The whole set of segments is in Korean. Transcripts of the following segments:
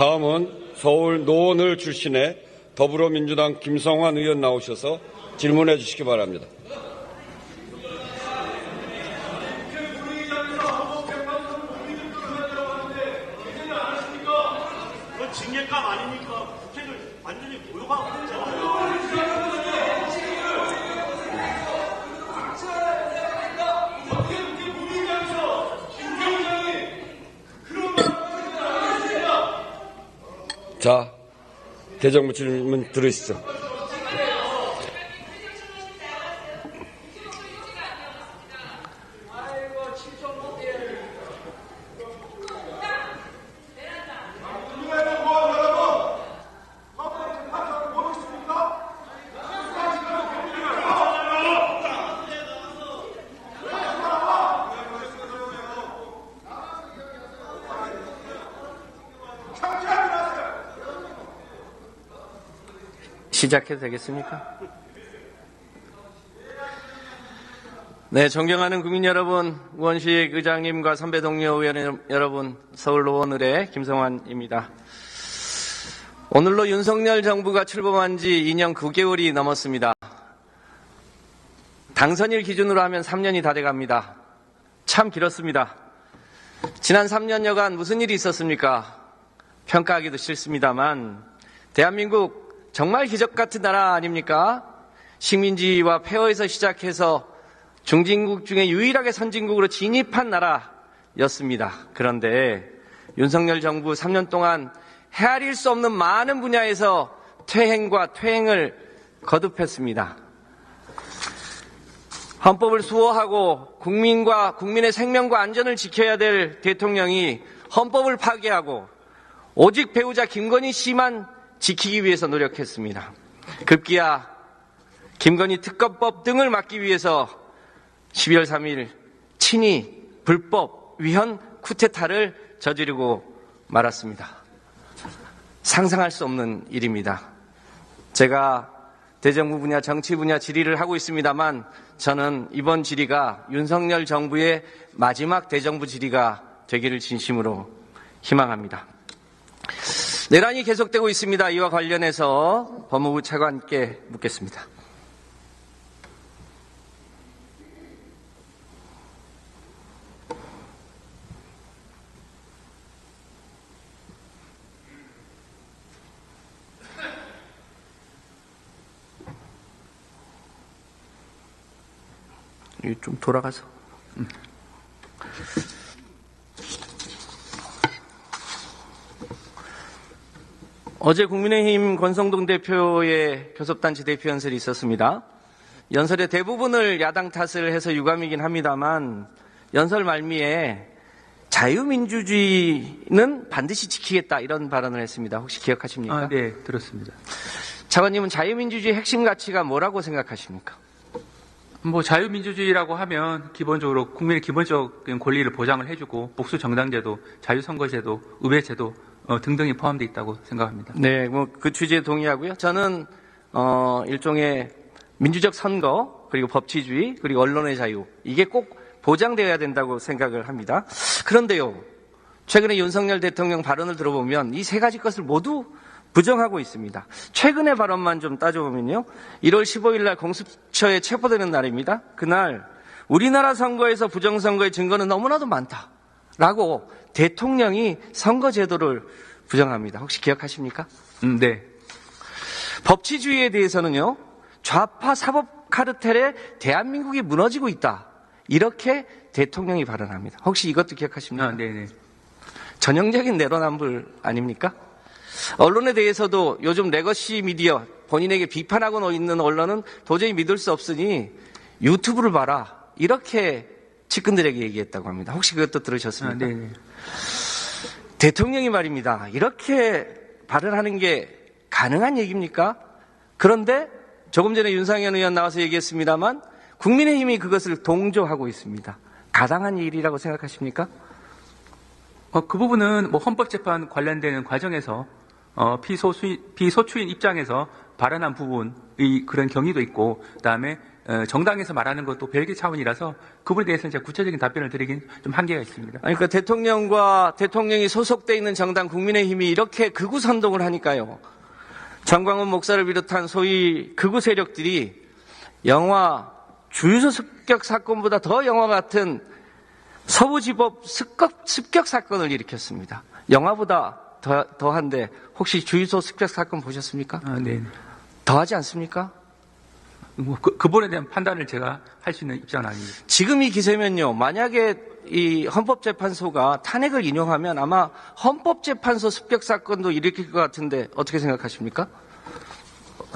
다음은 서울 노원을 출신의 더불어민주당 김성환 의원 나오셔서 질문해 주시기 바랍니다. 징계감 아닙니까? 국회를 완전히 모욕하고 있잖아요. 자, 대정부 질문 들으시죠. 시작해도 되겠습니까? 네, 존경하는 국민 여러분, 우원식 의장님과 선배 동료 의원 여러분, 서울 노원을의 김성환입니다. 오늘로 윤석열 정부가 출범한 지 2년 9개월이 넘었습니다. 당선일 기준으로 하면 3년이 다 돼갑니다. 참 길었습니다. 지난 3년여간 무슨 일이 있었습니까? 평가하기도 싫습니다만 대한민국 정말 기적 같은 나라 아닙니까? 식민지와 폐허에서 시작해서 중진국 중에 유일하게 선진국으로 진입한 나라였습니다. 그런데 윤석열 정부 3년 동안 헤아릴 수 없는 많은 분야에서 퇴행과 퇴행을 거듭했습니다. 헌법을 수호하고 국민의 생명과 안전을 지켜야 될 대통령이 헌법을 파괴하고 오직 배우자 김건희 씨만 지키기 위해서 노력했습니다. 급기야 김건희 특검법 등을 막기 위해서 12월 3일 친히 불법 위헌 쿠데타를 저지르고 말았습니다. 상상할 수 없는 일입니다. 제가 대정부 분야, 정치 분야 질의를 하고 있습니다만 저는 이번 질의가 윤석열 정부의 마지막 대정부 질의가 되기를 진심으로 희망합니다. 내란이 계속되고 있습니다. 이와 관련해서 법무부 차관께 묻겠습니다. 좀 돌아가서. 어제 국민의힘 권성동 대표의 교섭단체 대표 연설이 있었습니다. 연설의 대부분을 야당 탓을 해서 유감이긴 합니다만 연설 말미에 자유민주주의는 반드시 지키겠다 이런 발언을 했습니다. 혹시 기억하십니까? 네, 들었습니다. 차관님은 자유민주주의 핵심 가치가 뭐라고 생각하십니까? 자유민주주의라고 하면 기본적으로 국민의 기본적인 권리를 보장을 해주고 복수정당제도, 자유선거제도, 의회제도 등등이 포함되어 있다고 생각합니다. 네, 그 취지에 동의하고요. 저는 일종의 민주적 선거 그리고 법치주의 그리고 언론의 자유 이게 꼭 보장되어야 된다고 생각을 합니다. 그런데요, 최근에 윤석열 대통령 발언을 들어보면 이 세 가지 것을 모두 부정하고 있습니다. 최근의 발언만 좀 따져보면요. 1월 15일 날 공수처에 체포되는 날입니다. 그날 우리나라 선거에서 부정선거의 증거는 너무나도 많다라고 대통령이 선거제도를 부정합니다. 혹시 기억하십니까? 네. 법치주의에 대해서는요. 좌파 사법 카르텔에 대한민국이 무너지고 있다. 이렇게 대통령이 발언합니다. 혹시 이것도 기억하십니까? 네네. 전형적인 내로남불 아닙니까? 언론에 대해서도 요즘 레거시 미디어, 본인에게 비판하고 있는 언론은 도저히 믿을 수 없으니 유튜브를 봐라. 이렇게 측근들에게 얘기했다고 합니다. 혹시 그것도 들으셨습니까? 네네. 대통령이 말입니다. 이렇게 발언하는 게 가능한 얘기입니까? 그런데 조금 전에 윤상현 의원 나와서 얘기했습니다만 국민의힘이 그것을 동조하고 있습니다. 가당한 일이라고 생각하십니까? 그 부분은 헌법재판 관련되는 과정에서 피소추인 입장에서 발언한 부분의 그런 경위도 있고, 그다음에 정당에서 말하는 것도 별개 차원이라서 그분에 대해서는 제가 구체적인 답변을 드리긴 좀 한계가 있습니다. 아니, 그러니까 대통령과 대통령이 소속돼 있는 정당 국민의힘이 이렇게 극우 선동을 하니까요. 정광훈 목사를 비롯한 소위 극우 세력들이 영화 주유소 습격 사건보다 더 영화 같은 서부지법 습격 사건을 일으켰습니다. 영화보다 더한데 혹시 주유소 습격 사건 보셨습니까? 네. 더하지 않습니까? 뭐 그분에 대한 판단을 제가 할 수 있는 입장은 아닙니다. 지금 이 기세면요. 만약에 이 헌법재판소가 탄핵을 인용하면 아마 헌법재판소 습격 사건도 일으킬 것 같은데 어떻게 생각하십니까?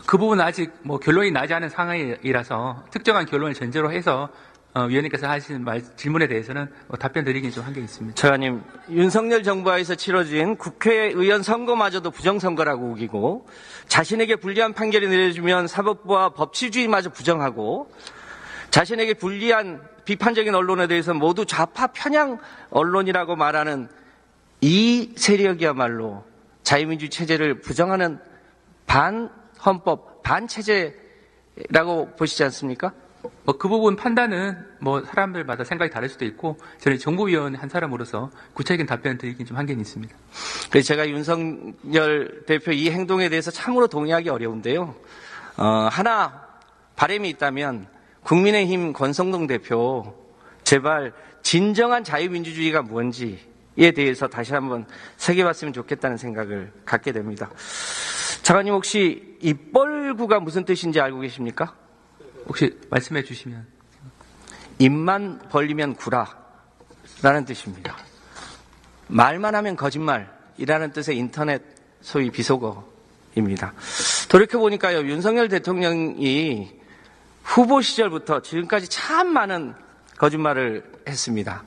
그 부분은 아직 뭐 결론이 나지 않은 상황이라서 특정한 결론을 전제로 해서 위원님께서 하신 질문에 대해서는 답변 드리기는 좀 한계가 있습니다. 차관님, 윤석열 정부하에서 치러진 국회의원 선거마저도 부정선거라고 우기고 자신에게 불리한 판결이 내려지면 사법부와 법치주의마저 부정하고 자신에게 불리한 비판적인 언론에 대해서 모두 좌파 편향 언론이라고 말하는 이 세력이야말로 자유민주주의 체제를 부정하는 반헌법, 반체제라고 보시지 않습니까? 그 부분 판단은 사람들마다 생각이 다를 수도 있고 저는 정보위원 한 사람으로서 구체적인 답변을 드리긴 좀 한계는 있습니다. 그래서 제가 윤석열 대표 이 행동에 대해서 참으로 동의하기 어려운데요. 하나 바람이 있다면 국민의힘 권성동 대표 제발 진정한 자유민주주의가 뭔지에 대해서 다시 한번 새겨봤으면 좋겠다는 생각을 갖게 됩니다. 장관님 혹시 입벌구가 무슨 뜻인지 알고 계십니까? 혹시 말씀해 주시면. 입만 벌리면 구라라는 뜻입니다. 말만 하면 거짓말이라는 뜻의 인터넷 소위 비속어입니다. 돌이켜보니까요, 윤석열 대통령이 후보 시절부터 지금까지 참 많은 거짓말을 했습니다.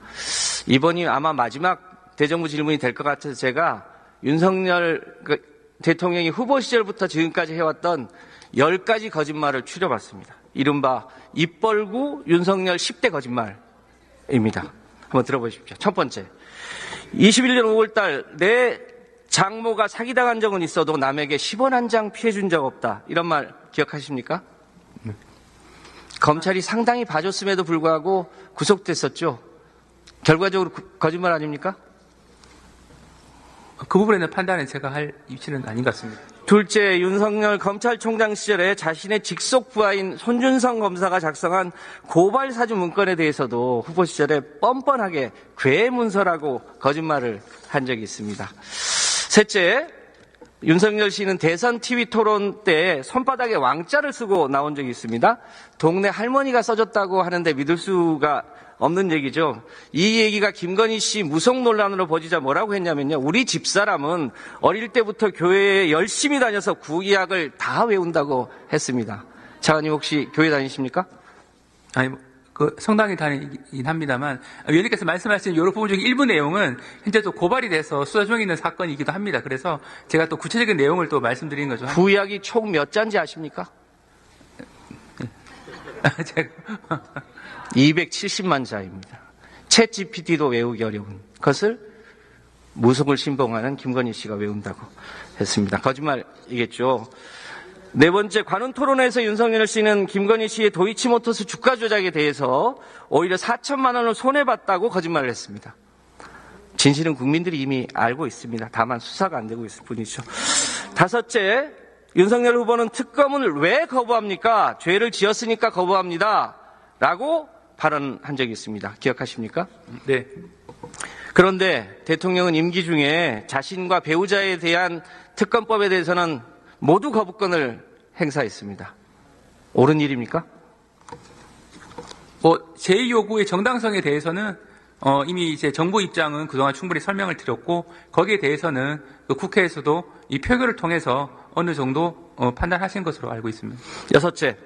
이번이 아마 마지막 대정부 질문이 될 것 같아서 제가 윤석열 대통령이 후보 시절부터 지금까지 해왔던 10가지 거짓말을 추려봤습니다. 이른바 입벌구 윤석열 10대 거짓말입니다. 한번 들어보십시오. 첫 번째, 21년 5월달 내 장모가 사기당한 적은 있어도 남에게 10원 한 장 피해준 적 없다. 이런 말 기억하십니까? 네. 검찰이 상당히 봐줬음에도 불구하고 구속됐었죠. 결과적으로 거짓말 아닙니까? 그 부분에 대한 판단은 제가 할 입지는 아닌 것 같습니다. 둘째, 윤석열 검찰총장 시절에 자신의 직속 부하인 손준성 검사가 작성한 고발 사주 문건에 대해서도 후보 시절에 뻔뻔하게 괴문서라고 거짓말을 한 적이 있습니다. 셋째, 윤석열 씨는 대선 TV 토론 때 손바닥에 왕자를 쓰고 나온 적이 있습니다. 동네 할머니가 써줬다고 하는데 믿을 수가 없는 얘기죠. 이 얘기가 김건희 씨 무속 논란으로 번지자 뭐라고 했냐면요. 우리 집사람은 어릴 때부터 교회에 열심히 다녀서 구약을 다 외운다고 했습니다. 차관님 혹시 교회 다니십니까? 아니, 성당에 다니긴 합니다만, 위원님께서 말씀하신 여러 부분 중에 일부 내용은 현재 또 고발이 돼서 수사 중에 있는 사건이기도 합니다. 그래서 제가 또 구체적인 내용을 또 말씀드리는 거죠. 구약이 총 몇 자인지 아십니까? 제가 270만 자입니다. 챗 GPT도 외우기 어려운 것을 무속을 신봉하는 김건희 씨가 외운다고 했습니다. 거짓말이겠죠. 네 번째, 관훈 토론회에서 윤석열 씨는 김건희 씨의 도이치모터스 주가 조작에 대해서 오히려 4천만 원을 손해봤다고 거짓말을 했습니다. 진실은 국민들이 이미 알고 있습니다. 다만 수사가 안 되고 있을 뿐이죠. 다섯째, 윤석열 후보는 특검을 왜 거부합니까? 죄를 지었으니까 거부합니다. 라고 발언한 적이 있습니다. 기억하십니까? 네. 그런데 대통령은 임기 중에 자신과 배우자에 대한 특검법에 대해서는 모두 거부권을 행사했습니다. 옳은 일입니까? 제 요구의 정당성에 대해서는 이미 이제 정부 입장은 그동안 충분히 설명을 드렸고 거기에 대해서는 국회에서도 이 표결을 통해서 어느 정도 판단하신 것으로 알고 있습니다. 여섯째,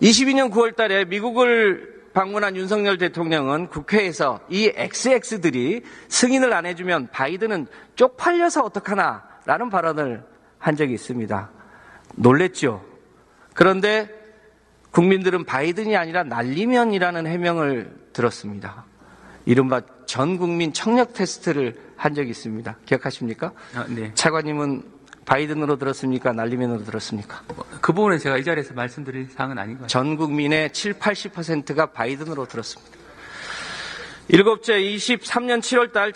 22년 9월 달에 미국을 방문한 윤석열 대통령은 국회에서 이 XX들이 승인을 안 해주면 바이든은 쪽팔려서 어떡하나 라는 발언을 한 적이 있습니다. 놀랬죠. 그런데 국민들은 바이든이 아니라 날리면이라는 해명을 들었습니다. 이른바 전 국민 청력 테스트를 한 적이 있습니다. 기억하십니까? 네. 차관님은 바이든으로 들었습니까? 날리면으로 들었습니까? 그 부분은 제가 이 자리에서 말씀드릴 사항은 아닌 것 같아요. 전 국민의 80%가 바이든으로 들었습니다. 일곱째, 23년 7월달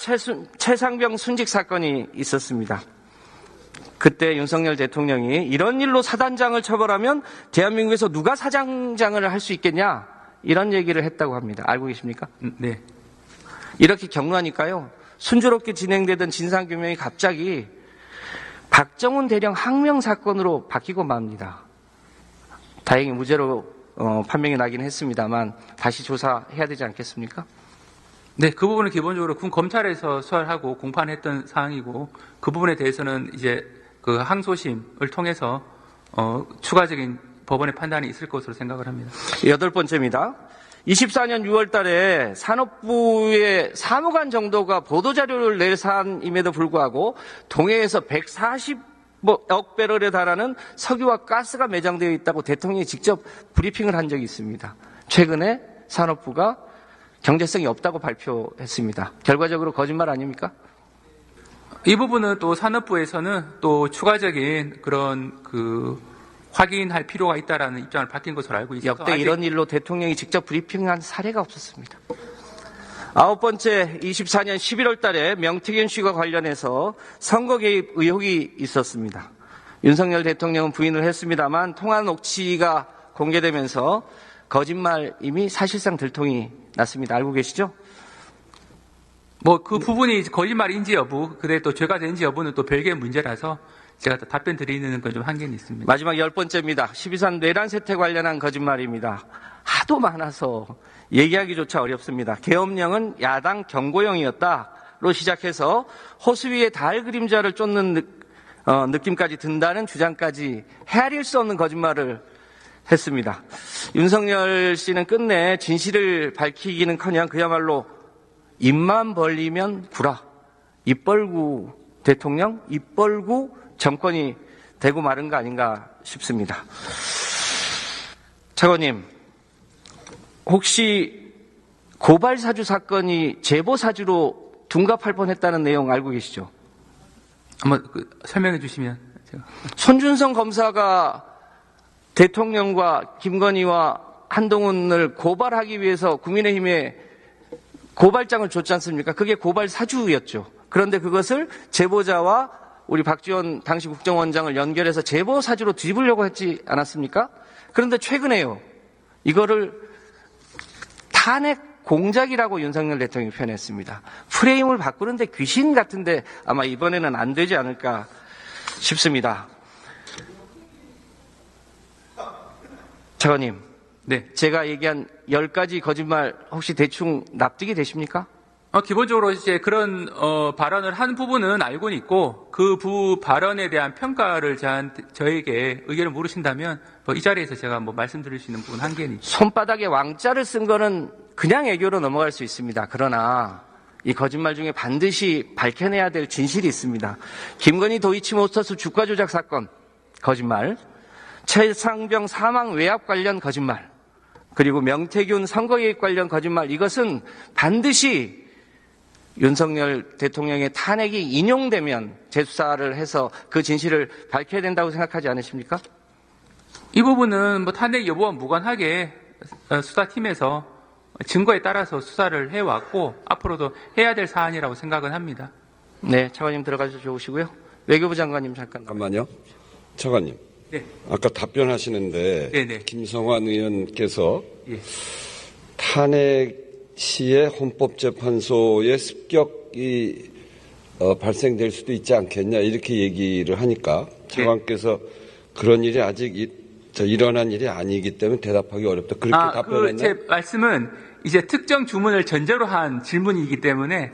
최상병 순직 사건이 있었습니다. 그때 윤석열 대통령이 이런 일로 사단장을 처벌하면 대한민국에서 누가 사장장을 할 수 있겠냐, 이런 얘기를 했다고 합니다. 알고 계십니까? 네. 이렇게 경로하니까요, 순조롭게 진행되던 진상규명이 갑자기 박정훈 대령 항명 사건으로 바뀌고 맙니다. 다행히 무죄로 판명이 나긴 했습니다만 다시 조사해야 되지 않겠습니까? 네, 그 부분은 기본적으로 군 검찰에서 수사하고 공판했던 사항이고, 그 부분에 대해서는 이제 그 항소심을 통해서 추가적인 법원의 판단이 있을 것으로 생각을 합니다. 여덟 번째입니다. 24년 6월 달에 산업부의 사무관 정도가 보도자료를 낼 사안임에도 불구하고 동해에서 140억 배럴에 달하는 석유와 가스가 매장되어 있다고 대통령이 직접 브리핑을 한 적이 있습니다. 최근에 산업부가 경제성이 없다고 발표했습니다. 결과적으로 거짓말 아닙니까? 이 부분은 또 산업부에서는 또 추가적인 그런 확인할 필요가 있다라는 입장을 밝힌 것으로 알고 있어서 역대 이런 일로 대통령이 직접 브리핑한 사례가 없었습니다. 아홉 번째, 24년 11월 달에 명태균 씨와 관련해서 선거 개입 의혹이 있었습니다. 윤석열 대통령은 부인을 했습니다만 통화 녹취가 공개되면서 거짓말임이 사실상 들통이 났습니다. 알고 계시죠? 그 부분이 거짓말인지 여부, 그래 또 죄가 되는지 여부는 또 별개의 문제라서 제가 또 답변 드리는 건 좀 한계는 있습니다. 마지막 열 번째입니다. 12산 내란 세태 관련한 거짓말입니다. 하도 많아서 얘기하기조차 어렵습니다. 계엄령은 야당 경고령이었다로 시작해서 호수 위에 달 그림자를 쫓는 느낌까지 든다는 주장까지 헤아릴 수 없는 거짓말을 했습니다. 윤석열 씨는 끝내 진실을 밝히기는커녕 그야말로 입만 벌리면 구라, 입벌구 대통령, 입벌구 정권이 되고 마른 거 아닌가 싶습니다. 차관님, 혹시 고발사주 사건이 제보사주로 둔갑할 뻔했다는 내용 알고 계시죠? 한번 설명해 주시면 제가. 손준성 검사가 대통령과 김건희와 한동훈을 고발하기 위해서 국민의힘에 고발장을 줬지 않습니까? 그게 고발사주였죠. 그런데 그것을 제보자와 우리 박지원 당시 국정원장을 연결해서 제보사주로 뒤집으려고 했지 않았습니까? 그런데 최근에요, 이거를 탄핵 공작이라고 윤석열 대통령이 표현했습니다. 프레임을 바꾸는데 귀신 같은데 아마 이번에는 안 되지 않을까 싶습니다. 차관님, 네. 제가 얘기한 10가지 거짓말 혹시 대충 납득이 되십니까? 기본적으로 이제 그런 발언을 한 부분은 알고는 있고, 그 발언에 대한 평가를 저에게 의견을 물으신다면 이 자리에서 제가 말씀드릴 수 있는 부분 한계는 있죠. 손바닥에 왕자를 쓴 거는 그냥 애교로 넘어갈 수 있습니다. 그러나 이 거짓말 중에 반드시 밝혀내야 될 진실이 있습니다. 김건희 도이치모터스 주가 조작 사건 거짓말, 최상병 사망 외압 관련 거짓말, 그리고 명태균 선거 개입 관련 거짓말, 이것은 반드시 윤석열 대통령의 탄핵이 인용되면 재수사를 해서 그 진실을 밝혀야 된다고 생각하지 않으십니까? 이 부분은 탄핵 여부와 무관하게 수사팀에서 증거에 따라서 수사를 해왔고 앞으로도 해야 될 사안이라고 생각은 합니다. 네, 차관님 들어가셔서 좋으시고요. 외교부 장관님 잠깐만요. 차관님. 네. 아까 답변하시는데 네네. 김성환 의원께서 예. 탄핵 시에 헌법재판소의 습격이 발생될 수도 있지 않겠냐 이렇게 얘기를 하니까 차관께서 그런 일이 아직 일어난 일이 아니기 때문에 대답하기 어렵다. 그렇게 답변했나요? 제 말씀은 이제 특정 주문을 전제로 한 질문이기 때문에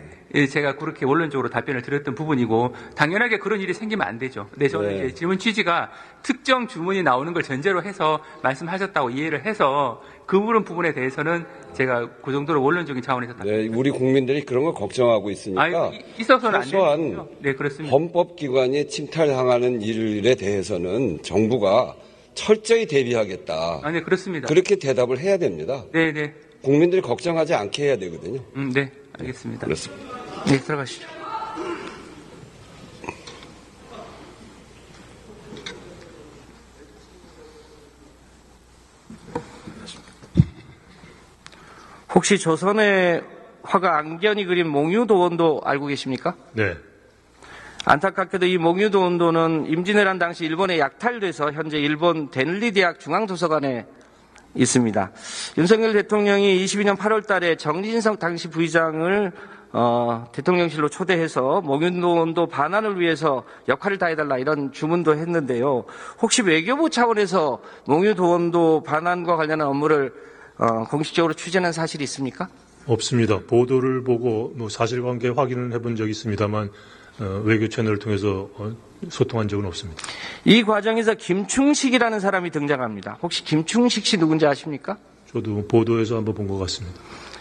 제가 그렇게 원론적으로 답변을 드렸던 부분이고, 당연하게 그런 일이 생기면 안 되죠. 근데 저는 네. 이제 질문 취지가 특정 주문이 나오는 걸 전제로 해서 말씀하셨다고 이해를 해서 그 부분에 대해서는 제가 그 정도로 원론적인 차원에서 네, 우리 국민들이 그런 걸 걱정하고 있으니까 있어서는 안 소소한 되죠. 네, 그렇습니다. 헌법기관이 침탈당하는 일에 대해서는 정부가 철저히 대비하겠다. 네, 그렇습니다. 그렇게 대답을 해야 됩니다. 네, 네. 국민들이 걱정하지 않게 해야 되거든요. 네, 알겠습니다. 그렇습니다. 네, 들어가시죠. 혹시 조선의 화가 안견이 그린 몽유도원도 알고 계십니까? 네. 안타깝게도 이 몽유도원도는 임진왜란 당시 일본에 약탈돼서 현재 일본 덴리 대학 중앙도서관에 있습니다. 윤석열 대통령이 22년 8월 달에 정진석 당시 부의장을 대통령실로 초대해서 몽유도원도 반환을 위해서 역할을 다해달라 이런 주문도 했는데요. 혹시 외교부 차원에서 몽유도원도 반환과 관련한 업무를 공식적으로 추진한 사실이 있습니까? 없습니다. 보도를 보고 사실관계 확인을 해본 적이 있습니다만 외교 채널을 통해서 소통한 적은 없습니다. 이 과정에서 김충식이라는 사람이 등장합니다. 혹시 김충식 씨 누군지 아십니까? 저도 보도에서 한번 본 것 같습니다.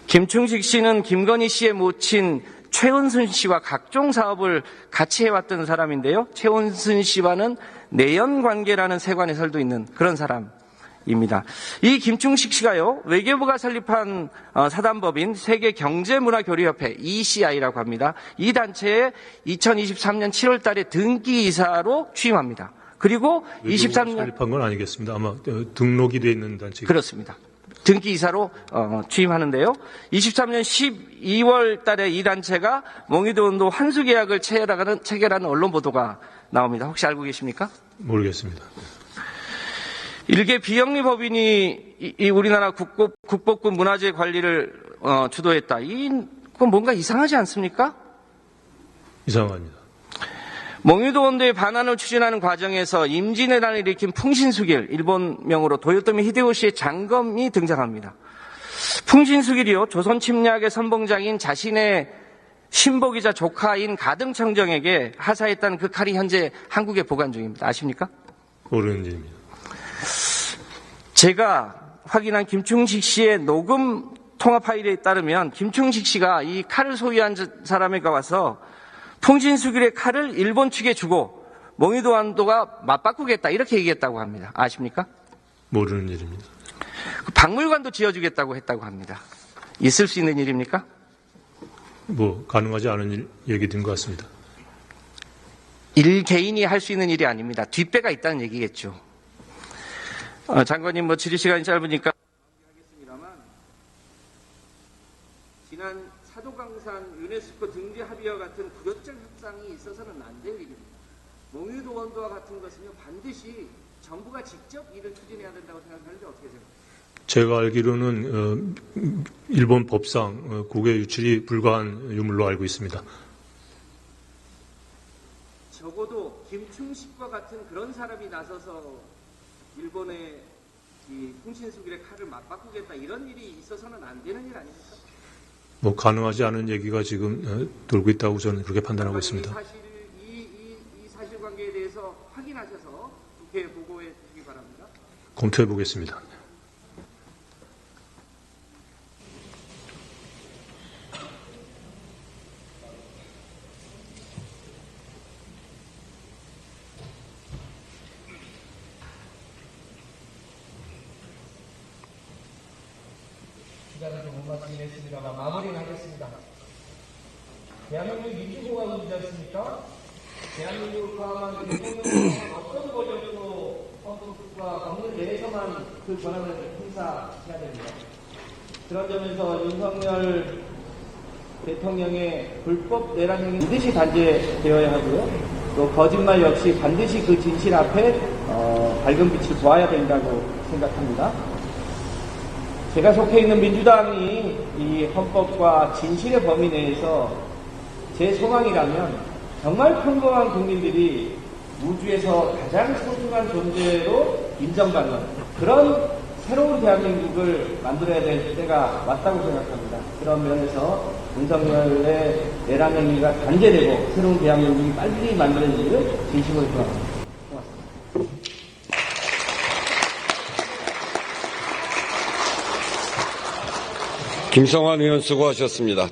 김충식 씨는 김건희 씨의 모친 최은순 씨와 각종 사업을 같이 해왔던 사람인데요. 최은순 씨와는 내연관계라는 세관해설도 있는 그런 사람입니다. 이 김충식 씨가요, 외교부가 설립한 사단법인 세계경제문화교류협회 ECI라고 합니다. 이 단체에 2023년 7월 달에 등기이사로 취임합니다. 그리고 23년 설립한 건 아니겠습니다. 아마 등록이 돼 있는 단체. 그렇습니다. 등기이사로 취임하는데요. 23년 12월 달에 이 단체가 몽유도원도 환수계약을 체결하는 언론 보도가 나옵니다. 혹시 알고 계십니까? 모르겠습니다. 일개 비영리 법인이 이 우리나라 국복군 문화재 관리를 주도했다. 그건 뭔가 이상하지 않습니까? 이상합니다. 몽유도원도의 반환을 추진하는 과정에서 임진왜란을 일으킨 풍신수길, 일본명으로 도요토미 히데요시의 장검이 등장합니다. 풍신수길이요, 조선 침략의 선봉장인 자신의 신복이자 조카인 가등청정에게 하사했다는 그 칼이 현재 한국에 보관 중입니다. 아십니까? 모르는 일입니다. 제가 확인한 김충식 씨의 녹음 통화 파일에 따르면 김충식 씨가 이 칼을 소유한 사람에게 와서 풍신수길의 칼을 일본 측에 주고 몽유도원도가 맞바꾸겠다 이렇게 얘기했다고 합니다. 아십니까? 모르는 일입니다. 박물관도 지어주겠다고 했다고 합니다. 있을 수 있는 일입니까? 가능하지 않은 얘기인 것 같습니다. 개인이 할 수 있는 일이 아닙니다. 뒷배가 있다는 얘기겠죠. 장관님 질의 시간이 짧으니까 하겠습니다만 지난 사도강산 유네스코 등재 합의와 같은 구역적 협상이 있어서는 안 될 일입니다. 몽유도원도와 같은 것은요 반드시 정부가 직접 일을 추진해야 된다고 생각하는데 어떻게 생각하세요? 제가 알기로는 일본 법상 국외 유출이 불가한 유물로 알고 있습니다. 적어도 김충식과 같은 그런 사람이 나서서 일본의 이 풍신수길의 칼을 맞바꾸겠다 이런 일이 있어서는 안 되는 일 아닙니까? 가능하지 않은 얘기가 지금 돌고 있다고 저는 그렇게 판단하고 있습니다. 이 사실관계에 대해서 확인하셔서 국회에 보고해 주시기 바랍니다. 검토해 보겠습니다. 시간을 좀 못 맞추긴 했습니다만 마무리는 하겠습니다. 대한민국 민주공화국이지 않습니까? 대한민국을 포함한 대통령은 어떤 권력도 헌법과 법률 내에서만 그 권한을 행사해야 됩니다. 그런 점에서 윤석열 대통령의 불법 내란 행위 반드시 단죄되어야 하고요. 또 거짓말 역시 반드시 그 진실 앞에 밝은 빛을 보아야 된다고 생각합니다. 제가 속해 있는 민주당이 이 헌법과 진실의 범위 내에서 제 소망이라면 정말 평범한 국민들이 우주에서 가장 소중한 존재로 인정받는 그런 새로운 대한민국을 만들어야 될 때가 왔다고 생각합니다. 그런 면에서 윤석열의 내란 행위가 단죄되고 새로운 대한민국이 빨리 만들어지기를 진심으로 기원합니다. 김성환 의원 수고하셨습니다.